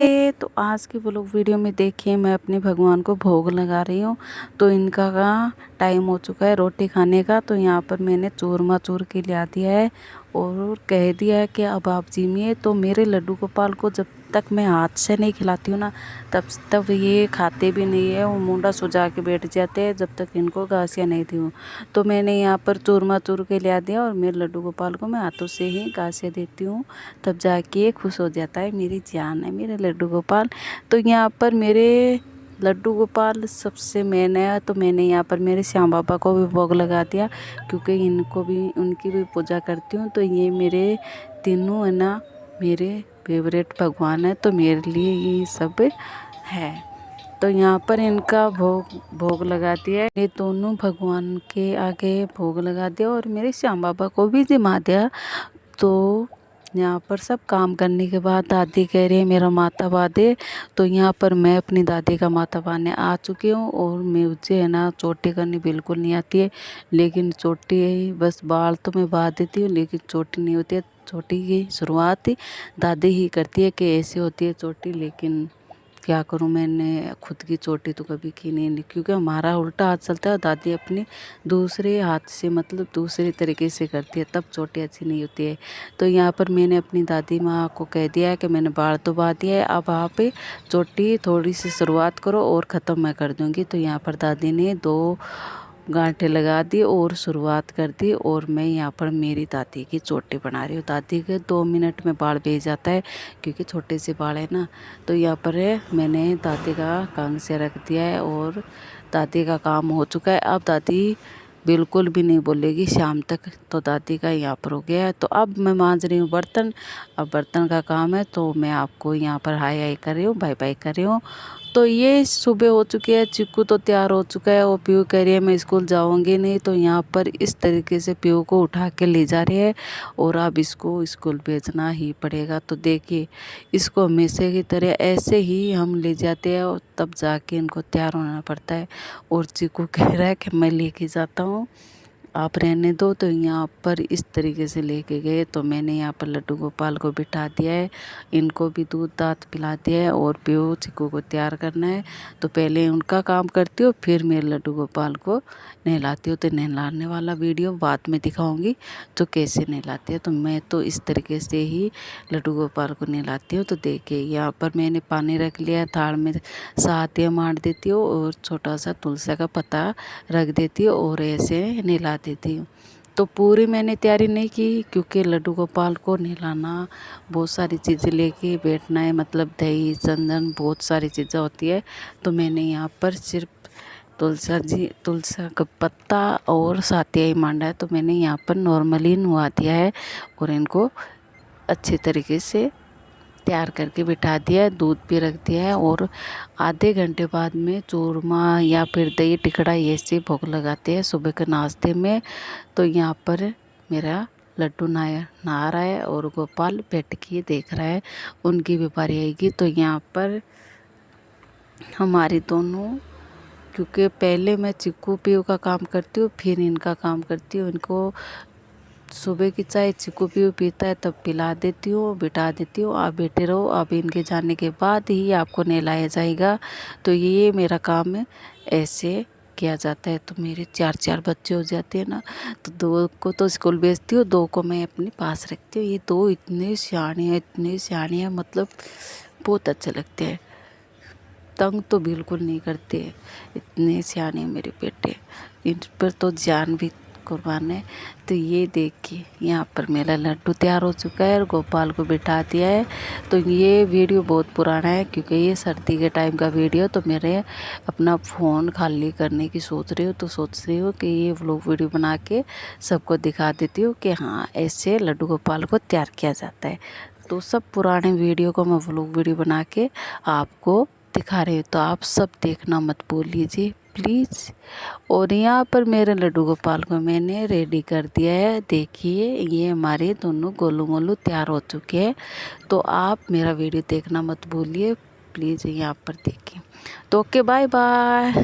तो आज की व्लॉग वीडियो में देखिए मैं अपने भगवान को भोग लगा रही हूँ। तो इनका का टाइम हो चुका है रोटी खाने का। तो यहाँ पर मैंने चूरमा चूर के लिया दिया है और कह दिया है कि अब आप जिमिए। तो मेरे लड्डू गोपाल को जब तक मैं हाथ से नहीं खिलाती हूँ ना तब ये खाते भी नहीं है। वो मुंडा सुजा के बैठ जाते हैं जब तक इनको घासियाँ नहीं दी हूँ। तो मैंने यहाँ पर चूरमा चूर के लिया दिया और मेरे लड्डू गोपाल को मैं हाथों से ही घासियाँ देती हूँ, तब जाके ये खुश हो जाता है। मेरी जान है मेरे लड्डू गोपाल। तो यहाँ पर मेरे लड्डू गोपाल सबसे मेन है। तो मैंने यहाँ पर मेरे श्याम बाबा को भी भोग लगा दिया क्योंकि इनको भी उनकी भी पूजा करती हूँ। तो ये मेरे तीनों है ना मेरे फेवरेट भगवान है। तो मेरे लिए ये सब है। तो यहाँ पर इनका भोग लगा दिया। ये दोनों भगवान के आगे भोग लगा दिया और मेरे श्याम बाबा को भी जिमा दिया। तो यहाँ पर सब काम करने के बाद दादी कह रही है मेरा माथा पा दे। तो यहाँ पर मैं अपनी दादी का माथा पाने आ चुकी हूँ और मुझे है ना चोटी करनी बिल्कुल नहीं आती है। लेकिन चोटी बस बाल तो मैं बांध देती हूँ लेकिन चोटी नहीं होती है। चोटी की शुरुआत दादी ही करती है कि ऐसे होती है चोटी। लेकिन क्या करूं, मैंने खुद की चोटी तो कभी की नहीं क्योंकि हमारा उल्टा हाथ चलता है। दादी अपने दूसरे हाथ से मतलब दूसरे तरीके से करती है तब चोटी अच्छी नहीं होती है। तो यहाँ पर मैंने अपनी दादी माँ को कह दिया है कि मैंने बाल तो बांध दिया है, अब आप चोटी थोड़ी सी शुरुआत करो और ख़त्म मैं कर दूँगी। तो यहाँ पर दादी ने 2 गांठें लगा दी और शुरुआत कर दी और मैं यहाँ पर मेरी दादी की चोटी बना रही हूँ। दादी के 2 मिनट में बाल बेच जाता है क्योंकि छोटे से बाल है ना। तो यहाँ पर मैंने दादी का कांग से रख दिया है और दादी का काम हो चुका है। अब दादी बिल्कुल भी नहीं बोलेगी शाम तक। तो दादी का यहाँ पर हो गया है। तो अब मैं मांज रही हूँ बर्तन। अब बर्तन का काम है तो मैं आपको यहाँ पर हाय हाय कर रही हूँ, बाय बाय कर रही हूँ। तो ये सुबह हो चुकी है, चिक्कू तो तैयार हो चुका है और पीयू कह रही है मैं स्कूल जाऊंगी नहीं। तो यहाँ पर इस तरीके से पीयू को उठा के ले जा रही है और अब इसको स्कूल भेजना ही पड़ेगा। तो देखिए इसको हमेशा की तरह ऐसे ही हम ले जाते हैं और तब जाके इनको तैयार होना पड़ता है। और चिक्कू कह रहा है कि मैं लेके जाता हूँ, आप रहने दो। तो यहाँ पर इस तरीके से लेके गए। तो मैंने यहाँ पर लड्डू गोपाल को बिठा दिया है, इनको भी दूध दाँत पिला दिया है और पीयू चिक्कू को तैयार करना है। तो पहले उनका काम करती हूँ फिर मेरे लड्डू गोपाल को नहलाती हूँ। तो नहलाने वाला वीडियो बाद में दिखाऊंगी तो कैसे नहलाती है। तो मैं तो इस तरीके से ही लड्डू गोपाल को नहलाती हूँ। तो देखिए यहाँ पर मैंने पानी रख लिया है, थाल में सातिया मार देती हूँ और छोटा सा तुलसी का पत्ता रख देती हूँ और ऐसे नहला देती हूँ। तो पूरी मैंने तैयारी नहीं की क्योंकि लड्डू गोपाल को नहलाना बहुत सारी चीज़ें लेके बैठना है, मतलब दही चंदन बहुत सारी चीज़ें होती है। तो मैंने यहाँ पर सिर्फ तुलसी का पत्ता और सातिया ही मांडा है। तो मैंने यहाँ पर नॉर्मली नुआ दिया है और इनको अच्छे तरीके से तैयार करके बिठा दिया है, दूध भी रख दिया है। और आधे घंटे बाद में चूरमा या फिर दही टिकड़ा ये से भोग लगाते हैं सुबह के नाश्ते में। तो यहाँ पर मेरा लड्डू नहा रहा है और गोपाल बैठ के देख रहा है, उनकी भी बारी आएगी। तो यहाँ पर हमारी दोनों, क्योंकि पहले मैं चिक्कू पीयू का काम करती हूँ फिर इनका काम करती हूँ। इनको सुबह की चाय चिक्कू पीयू पीता है तब पिला देती हूँ, बिठा देती हूँ, आप बैठे रहो। अब इनके जाने के बाद ही आपको नहलाया जाएगा। तो ये मेरा काम है, ऐसे किया जाता है। तो मेरे 4 बच्चे हो जाते हैं ना, तो 2 को तो स्कूल भेजती हूँ, 2 को मैं अपने पास रखती हूँ। ये 2 इतने सियाने हैं मतलब बहुत अच्छे लगते हैं, तंग तो बिल्कुल नहीं करते, इतने सियाने हैं मेरे बेटे, इन पर तो जान भी कुर्बान है। तो ये देखिए यहाँ पर मेरा लड्डू तैयार हो चुका है और गोपाल को बिठा दिया है। तो ये वीडियो बहुत पुराना है क्योंकि ये सर्दी के टाइम का वीडियो। तो मेरे अपना फ़ोन खाली करने की सोच रही हूँ, तो सोच रही हूँ कि ये व्लॉग वीडियो बना के सबको दिखा देती हूँ कि हाँ ऐसे लड्डू गोपाल को तैयार किया जाता है। तो सब पुराने वीडियो को मैं व्लॉग वीडियो बना के आपको दिखा रही हूँ, तो आप सब देखना मत भूलिए प्लीज़। और यहाँ पर मेरे लड्डू गोपाल को मैंने रेडी कर दिया है। देखिए ये हमारे दोनों गोलू मोलू तैयार हो चुके हैं। तो आप मेरा वीडियो देखना मत भूलिए प्लीज़, यहाँ पर देखिए। तो ओके बाय बाय।